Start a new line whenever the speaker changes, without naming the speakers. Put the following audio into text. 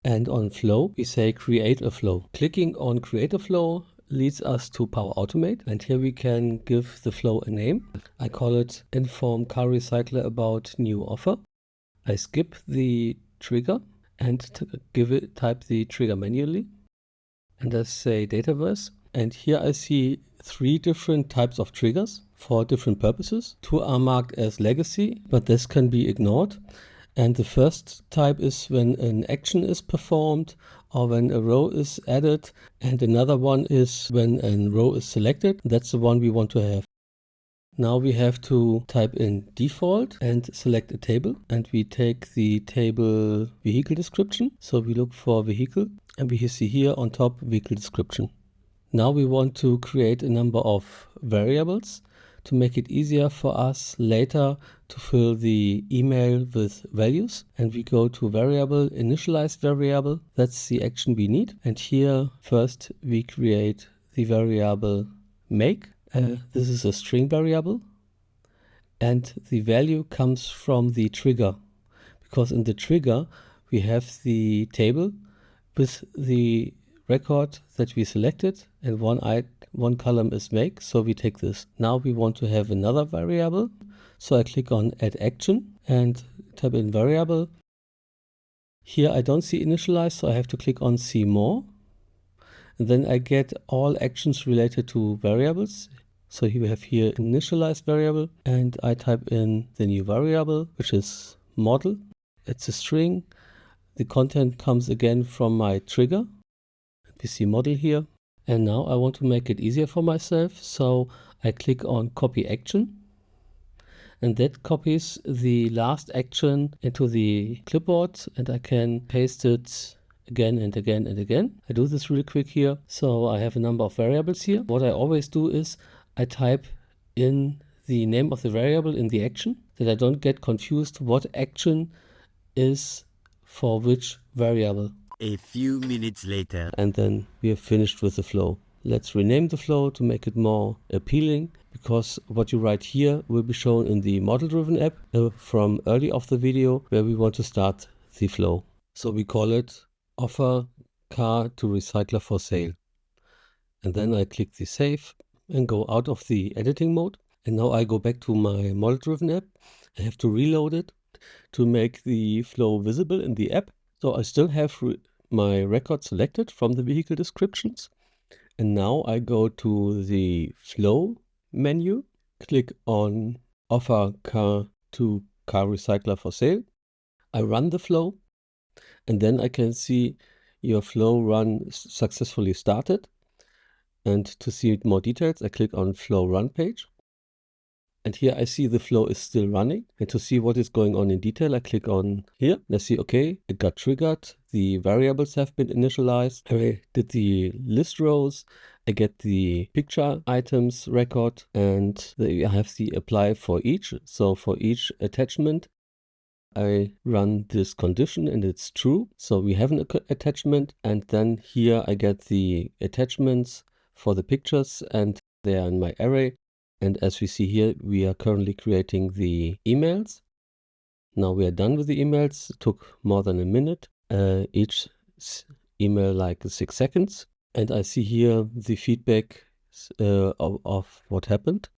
And on flow, we say create a flow. Clicking on create a flow leads us to Power Automate. And here we can give the flow a name. I call it inform car recycler about new offer. I skip the trigger and type the trigger manually. And I say Dataverse. And here I see 3 different types of triggers for different purposes. 2 are marked as legacy, but this can be ignored. And the first type is when an action is performed or when a row is added. And another one is when a row is selected. That's the one we want to have. Now we have to type in default and select a table. And we take the table vehicle description. So we look for vehicle and we see here on top vehicle description. Now we want to create a number of variables to make it easier for us later to fill the email with values. And we go to variable, initialize variable. That's the action we need. And here first we create the variable make. This is a string variable. And the value comes from the trigger, because in the trigger we have the table with the record that we selected, and one column is make, so we take this. Now we want to have another variable, so I click on add action and type in variable. Here I don't see initialize, so I have to click on see more, and then I get all actions related to variables. So here we have here initialize variable, and I type in the new variable, which is model. It's a string. The content comes again from my trigger. We see model here. And now I want to make it easier for myself. So I click on copy action. And that copies the last action into the clipboard. And I can paste it again and again and again. I do this really quick here. So I have a number of variables here. What I always do is I type in the name of the variable in the action, that I don't get confused what action is for which variable.
A few minutes later.
And then we are finished with the flow. Let's rename the flow to make it more appealing, because what you write here will be shown in the model-driven app from early of the video, where we want to start the flow. So we call it offer car to recycler for sale. And then I click the save and go out of the editing mode. And now I go back to my model-driven app. I have to reload it to make the flow visible in the app. So I still have my record selected from the vehicle descriptions. And now I go to the flow menu, click on offer car to car recycler for sale. I run the flow, and then I can see your flow run successfully started. And to see more details, I click on flow run page. And here I see the flow is still running. And to see what is going on in detail, I click on here. And I see, okay, it got triggered. The variables have been initialized. I did the list rows. I get the picture items record. And I have the apply for each. So for each attachment, I run this condition and it's true. So we have an attachment. And then here I get the attachments for the pictures, and they are in my array. And as we see here, we are currently creating the emails. Now we are done with the emails. It took more than a minute. Each email like 6 seconds. And I see here the feedback of what happened.